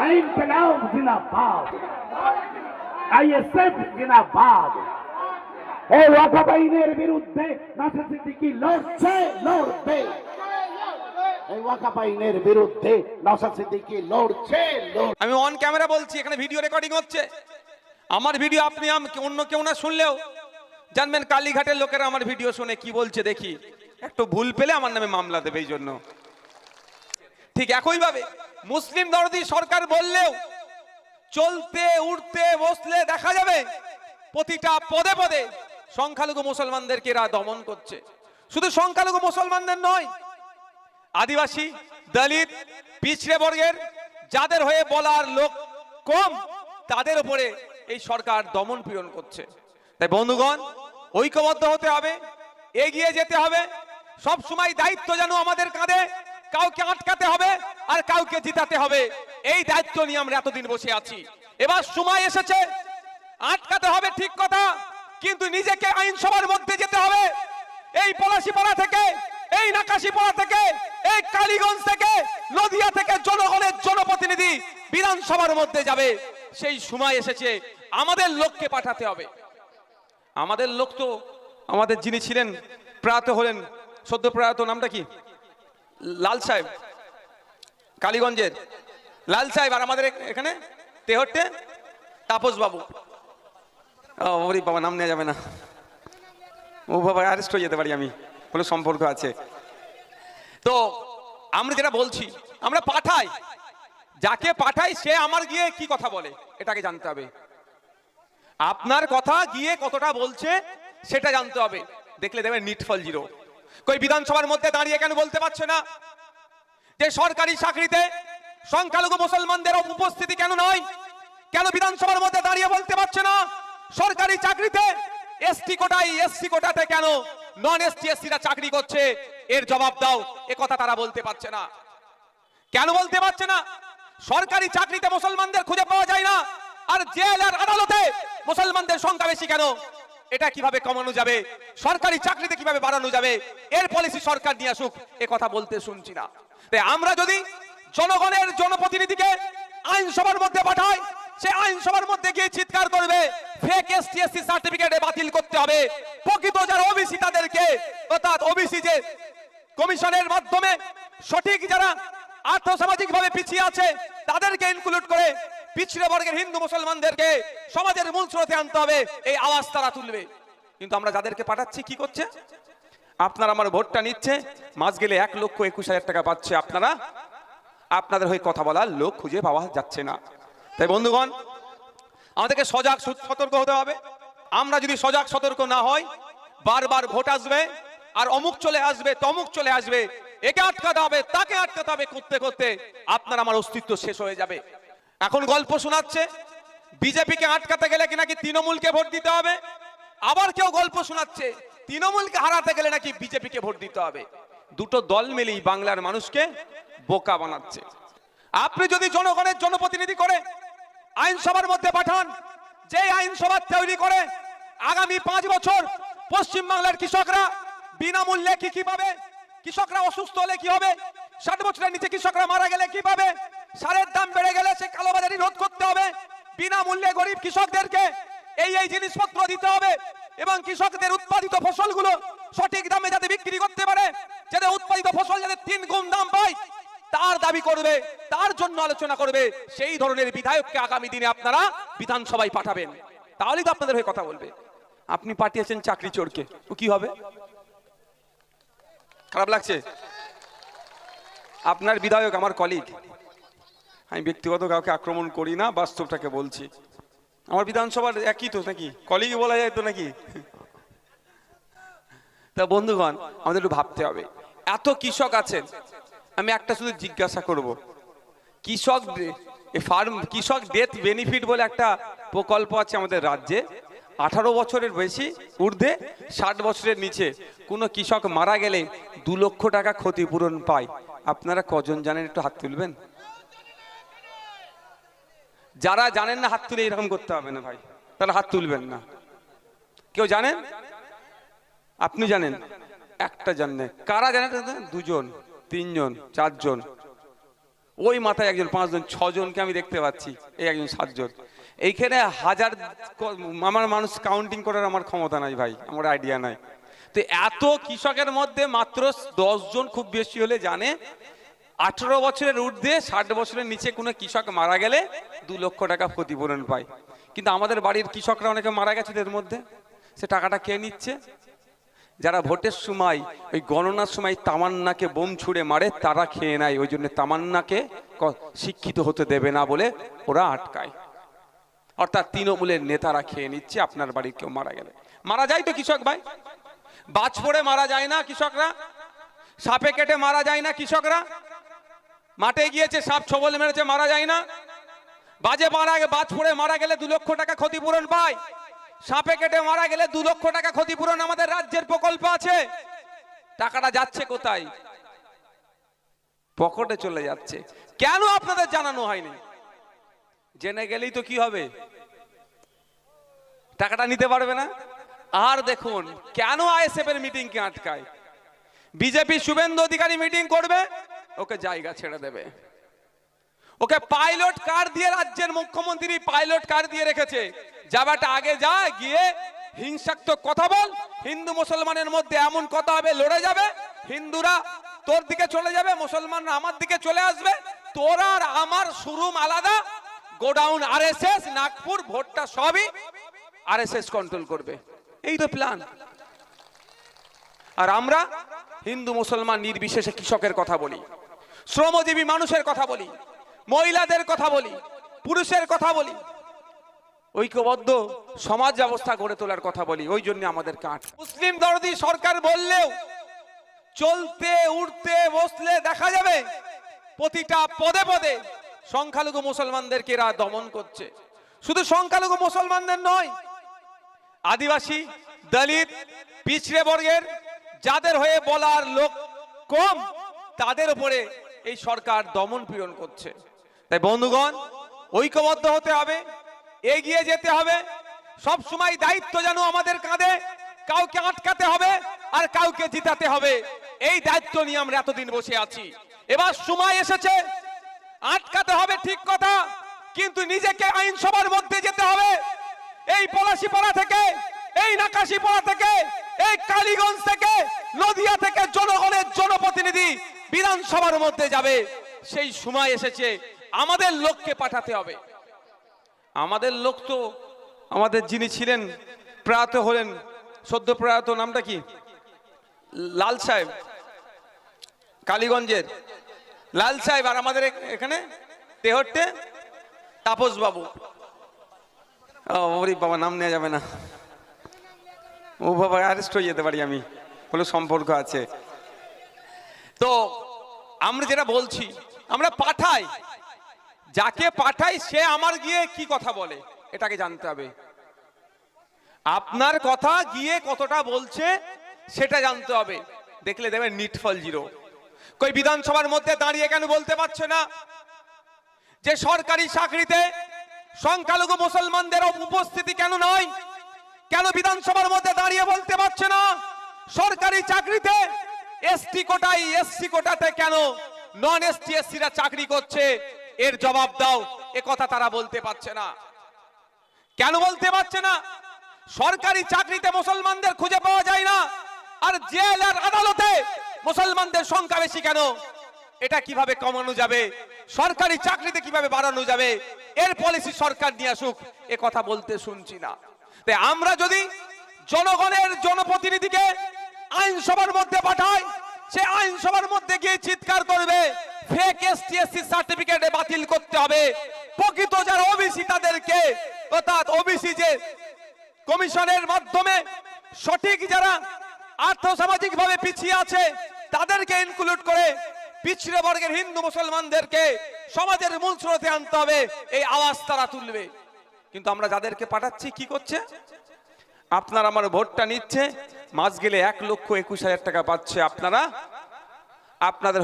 ইনকলাব জিন্দাবাদ, আইএসএফ জিন্দাবাদ। এই ওয়াকফ আইনের বিরুদ্ধে নাসির সিদ্দিকী লড়ছে, লড়বে। এই ওয়াকফ আইনের বিরুদ্ধে নাসির সিদ্দিকী লড়ছে, লড়বে। আমি অন ক্যামেরা বলছি, এখানে ভিডিও রেকর্ডিং হচ্ছে। আমার ভিডিও আপনি অন্য কেউ না শুনলেও জানবেন কালীঘাটের লোকেরা আমার ভিডিও শুনে কি বলছে দেখি, একটু ভুল পেলে আমার নামে মামলা দেবে। এই জন্য ঠিক একইভাবে মুসলিম দরদি সরকার বললেও চলতে উঠতে বসলে দেখা যাবে প্রতিটা পদে পদে সংখ্যালঘু মুসলমানদেরকে এরা দমন করছে। শুধু সংখ্যালঘু মুসলমানদের নয়, আদিবাসী, দলিত, পিছড়ে বর্গের যাদের হয়ে বলার লোক কম, তাদের উপরে এই সরকার দমন পীড়ন করছে। তাই বন্ধুগণ, ঐক্যবদ্ধ হতে হবে, এগিয়ে যেতে হবে। সব সময় দায়িত্ব যেন আমাদের কাঁধে, কাউকে আটকাতে হবে আর কাউকে জিতাতে হবে। এই দায়িত্ব নিয়ে আমরা এতদিন বসে আছি। এবার সময় এসেছে, আটকাতে হবে ঠিক কথা, কিন্তু নিজেকে আইনসভার মধ্যে যেতে হবে। এই পলাশীপাড়া থেকে, এই নাকাশীপাড়া থেকে, এই কালীগঞ্জ থেকে, নদিয়া থেকে জনগণের জনপ্রতিনিধি বিধানসভার মধ্যে যাবে। সেই সময় এসেছে, আমাদের লোককে পাঠাতে হবে। আমাদের লোক তো আমাদের যিনি ছিলেন, প্রয়াত হলেন, সদ্য প্রয়াত, নামটা কি, লাল সাহেব, কালীগঞ্জের লাল সাহেব, আর আমাদের এখানে তেহট্টে তাপস বাবু। ওরে বাবা, নাম নেওয়া যাবে না, ও বাবা অ্যারেস্ট হয়ে যেতে পারি আমি, কোনো সম্পর্ক আছে। তো আমরা যেটা বলছি, আমরা পাঠাই, যাকে পাঠাই সে আমার গিয়ে কি কথা বলে এটাকে জানতে হবে। আপনার কথা গিয়ে কতটা বলছে সেটা জানতে হবে। দেখলে দেবেন নিটফল জিরো। কই বিধানসভার মধ্যে দাঁড়িয়ে কেন বলতে পারছে না যে সরকারি চাকরিতে সংখ্যালঘু মুসলমানদের উপস্থিতি কেন নয়? কেন বিধানসভার মধ্যে দাঁড়িয়ে বলতে পারছে না সরকারি চাকরিতে এসটি কোটায়, এসসি কোটাতে কেন নন এসটি এসসিরা চাকরি করছে? এর জবাব দাও। এ কথা তারা বলতে পারছে না। কেন বলতে পারছে না? সরকারি চাকরিতে মুসলমানদের খুঁজে পাওয়া যায় না, আর জেল আর আদালতে মুসলমানদের সংখ্যা বেশি কেন? এটা কিভাবে কমানো যাবে? সরকারি চাকরিতে কিভাবে বাড়ানো যাবে? এর পলিসি সরকার নিয়ে আসুক। এ কথা বলতে শুনছি না। তাই আমরা যদি জনগণের জনপ্রতিনিধিকে আইনসভার মধ্যে পাঠাই, সে আইনসভার মধ্যে গিয়ে চিৎকার করবে ফেক এসটি এসসি সার্টিফিকেট বাতিল করতে হবে। প্রকৃত যারা ওবিসি তাদেরকে, অর্থাৎ ওবিসি যে কমিশনের মাধ্যমে সঠিক যারা আর্থসামাজিক ভাবে পিছিয়ে আছে তাদেরকে ইনক্লুড করে পিছড়ে বর্গের হিন্দু মুসলমানদেরকে সমাজের মূল স্রোতে আনতে হবে। এই আওয়াজ তারা তুলবে। কিন্তু আমরা যাদেরকে পাঠাচ্ছি কি করছে? আপনারা আমার ভোটটা নিচ্ছে, মাস গেলে 1,21,000 টাকা পাচ্ছে, আপনারা আপনাদের হয়ে কথা বলার লোক খুঁজে পাওয়া যাচ্ছে না। তাই বন্ধুগণ, আমাদেরকে সজাগ সতর্ক হতে হবে। আমরা যদি সজাগ সতর্ক না হই, বারবার ভোট আসবে আর অমুক চলে আসবে, তমুক চলে আসবে, একে আটকাতে হবে, তাকে আটকাতে হবে, করতে করতে আপনার আমার অস্তিত্ব শেষ হয়ে যাবে। এখন গল্প শোনাচ্ছে বিজেপিকে আটকাতে গেলে কি নাকি তৃণমূলকে ভোট দিতে হবে। আবার কেউ গল্প শোনাচ্ছে তৃণমূলকে হারাতে গেলে নাকি বিজেপিকে ভোট দিতে হবে। দুটো দল মিলেই বাংলার মানুষকে বোকা বানাচ্ছে। আপনি যদি জনগণের জনপ্রতিনিধি করে আইনসভার মধ্যে পাঠান, যে আইনসভা তৈরি করে আগামী 5 বছর পশ্চিম বাংলার কৃষকরা বিনামূল্যে কি পাবে, কৃষকরা অসুস্থ হলে কি হবে, 60 বছরের নিচে কৃষকরা মারা গেলে কি পাবে, সারের দাম বেড়ে গেলে সে কালোবাজারি রোধ করতে হবে, বিনামূল্যে গরিব কৃষকদেরকে এই জিনিসপত্র দিতে হবে, এবং কৃষকদের উৎপাদিত ফসলগুলো সঠিক দামে যাতে বিক্রি করতে পারে, যাতে উৎপাদিত ফসল যাতে 3 গুণ দাম পায়, তার দাবি করবে, তার জন্য আলোচনা করবে। সেই ধরনের বিধায়ককে আগামী দিনে আপনারা বিধানসভায় পাঠাবেন, তাহলেই তো আপনাদের হয়ে কথা বলবে। আপনি পাঠিয়েছেন চাকরি চোরকে, তো কি হবে? খারাপ লাগছে? আপনার বিধায়ক আমার কলিগ, আমি ব্যক্তিগত কাউকে আক্রমণ করি না, বাস্তবটাকে বলছি। আমার বিধানসভার একই তো নাকি, কলিগই বলা যায় তো নাকি? তা বন্ধুগণ, আমাদের একটু ভাবতে হবে। এত কৃষক আছেন, আমি একটা শুধু জিজ্ঞাসা করব, কৃষক ডেথ বেনিফিট বলে একটা প্রকল্প আছে আমাদের রাজ্যে। 18 বছরের বেশি ঊর্ধ্বে, 60 বছরের নিচে কোনো কৃষক মারা গেলে 2 লক্ষ টাকা ক্ষতিপূরণ পায়। আপনারা কজন জানেন? একটু হাত তুলবেন। যারা জানেন না হাত তুলে এরকম করতে হবে না ভাই, তাহলে হাত তুলবেন না। কেউ জানেন? আপনি জানেন? একটা জানেন? কারা জানেন? 2 জন, 3 জন, 4 জন। ওই মাথায় একজন 5 জন 6 জনকে আমি দেখতে পাচ্ছি, এই একজন 7 জন। এইখানে হাজার আমার মানুষ কাউন্টিং করার আমার ক্ষমতা নাই ভাই, আমার আইডিয়া নাই। তো এত কৃষকের মধ্যে মাত্র 10 জন খুব বেশি হলে জানে 18 বছরের ঊর্ধ্বে 60 বছরের নিচে কোনো কৃষক মারা গেলে 2 লক্ষ টাকা ক্ষতিপূরণ পায়। কিন্তু আমাদের বাড়ির কৃষকরা অনেকে মারা গেছে, এর মধ্যে সে টাকাটা কে নিচ্ছে? যারা ভোটের সময় ওই গণনার সময় তামান্নাকে বোম ছুড়ে মারে তারা খেয়ে নেয়। ওই জন্য তামান্নাকে শিক্ষিত হতে দেবে না বলে ওরা আটকায়। অর্থাৎ তৃণমূলের নেতারা খেয়ে নিচ্ছে। আপনার বাড়ির কেউ মারা গেলে মারা যায় তো কৃষক ভাই, বাজ পড়ে মারা যায় না কৃষকরা, সাপে কেটে মারা যায় না কৃষকরা, মাঠে গিয়েছে সাপ ছবল মেরেছে মারা যায় না, বাজ পড়ে মারা গেলে 2 লক্ষ টাকা ক্ষতিপূরণ পায়, সাপে কেটে মারা গেলে 2 লক্ষ টাকা ক্ষতিপূরণ আমাদের রাজ্যের প্রকল্প আছে। টাকাটা যাচ্ছে কোথায়? পকেটে চলে যাচ্ছে। কেন আপনাদের জানানো হয়নি? জেনে গেলেই তো কি হবে, টাকাটা নিতে পারবে না। আর দেখুন কেন আইএসএফ এর মিটিং কে আটকায়? বিজেপি শুভেন্দু অধিকারী মিটিং করবে, ওকে জায়গা ছেড়ে দেবে, ওকে পাইলট কার দিয়ে, রাজ্যের মুখ্যমন্ত্রী পাইলট কার দিয়ে রেখেছে, যাবাটা আগে যা, গিয়ে হিংসাত্মক কথা বল, হিন্দু মুসলমানের মধ্যে এমন কথা হবে লড়ে যাবে, হিন্দুরা তোর দিকে চলে যাবে, মুসলমানরা আমার দিকে চলে আসবে, তোর আর আমার শোরুম আলাদা, গোডাউন আরএসএস, নাগপুর ভোটটা সবই আরএসএস কন্ট্রোল করবে। এই তো প্ল্যান। আর আমরা হিন্দু মুসলমান নির্বিশেষে কৃষকের কথা বলি, শ্রমজীবী মানুষের কথা বলি, মহিলাদের কথা বলি, পুরুষের কথা বলি, ঐক্যবদ্ধ সমাজ ব্যবস্থা গড়ে তোলার কথা বলি। ওই জন্য আমাদের কাঠ মুসলিম দরদি সরকার বললেও চলতে উঠতে বসলে দেখা যাবে প্রতিটা পদে পদে সংখ্যালঘু মুসলমানদেরকে এরা দমন করছে। শুধু সংখ্যালঘু মুসলমানদের নয়, আদিবাসী, দলিত, পিছড়ে বর্গের যাদের হয়ে বলার লোক কম, তাদের উপরে এই সরকার দমন পীড়ন করছে। তাই বন্ধুগণ, ঐক্যবদ্ধ হতে হবে, এগিয়ে যেতে হবে। সব সময় দায়িত্ব যেন আমাদের কাঁধে, কাউকে আটকাতে হবে আর কাউকে জিতাতে হবে। এই দায়িত্ব নিয়ে আমরা এতদিন বসে আছি। এবার সময় এসেছে, আটকাতে হবে ঠিক কথা, কিন্তু নিজেকে আইনসভার মধ্যে যেতে হবে। এই পলাশীপাড়া থেকে, এই নাকাশীপাড়া থেকে, এই কালীগঞ্জ থেকে, নদিয়া থেকে জনগণের জনপ্রতিনিধি বিধানসভার মধ্যে যাবে। সেই সময় এসেছে, আমাদের লোককে পাঠাতে হবে। আমাদের লোক তো আমাদের যিনি ছিলেন, প্রয়াত হলেন, সদ্য প্রয়াত, নামটা কি, লাল সাহেব, কালীগঞ্জের লাল সাহেব, আর আমাদের এখানে তেহট্টে তাপস বাবু। ওরে বাবা, নাম নেওয়া যাবে না, ও বাবা অ্যারেস্ট হয়ে যেতে পারি আমি, কোনো সম্পর্ক আছে। তো আমরা যেটা বলছি, আমরা পাঠাই, যাকে পাঠাই সে আমার গিয়ে কি কথা বলে এটাকে জানতে হবে। আপনার কথা গিয়ে কতটা বলছে সেটা জানতে হবে। দেখলে দেবেন নিটফল জিরো। কই বিধানসভার মধ্যে দাঁড়িয়ে কেন বলতে পারছে না যে সরকারি চাকরিতে সংখ্যালঘু মুসলমানদের উপস্থিতি কেন নয়? কেন বিধানসভার মধ্যে দাঁড়িয়ে বলতে পারছে না সরকারি চাকরিতে এসটি কোটায়, এসসি কোটাতে কেন নন এসটি এসসিরা চাকরি করছে? এর জবাব দাও। এ কথা তারা বলতে পারছে না। কেন বলতে পারছে না? সরকারি চাকরিতে মুসলমানদের খুঁজে পাওয়া যায় না, আর জেল আর আদালতে মুসলমানদের সংখ্যা বেশি কেন? এটা কিভাবে কমানো যাবে? সরকারি চাকরিতে কিভাবে বাড়ানো যাবে? এর পলিসি সরকার নিয়ে আসুক। এ কথা বলতে শুনছি না। তাই আমরা যদি জনগণের জনপ্রতিনিধিকে আইনসভার মধ্যে পাঠাই, সে আইনসভার মধ্যে গিয়ে চিৎকার করবে ফেক এসটি এসসি সার্টিফিকেট বাতিল করতে হবে, প্রকৃত যারা ওবিসি তাদেরকে, অর্থাৎ ওবিসি যে কমিশনের মাধ্যমে সঠিক যারা আর্থসামাজিক ভাবে পিছিয়ে আছে তাদেরকে ইনক্লুড করে পিছড়ে বর্গের হিন্দু মুসলমানদেরকে সমাজের মূল স্রোতে আনতে হবে। এই আওয়াজ তারা তুলবে। কিন্তু আমরা যাদেরকে পাঠাচ্ছি কি করছে? আপনার আমার ভোটটা নিচ্ছে, মাস গেলে 1,21,000 টাকা পাচ্ছে। আপনারা আপনাদের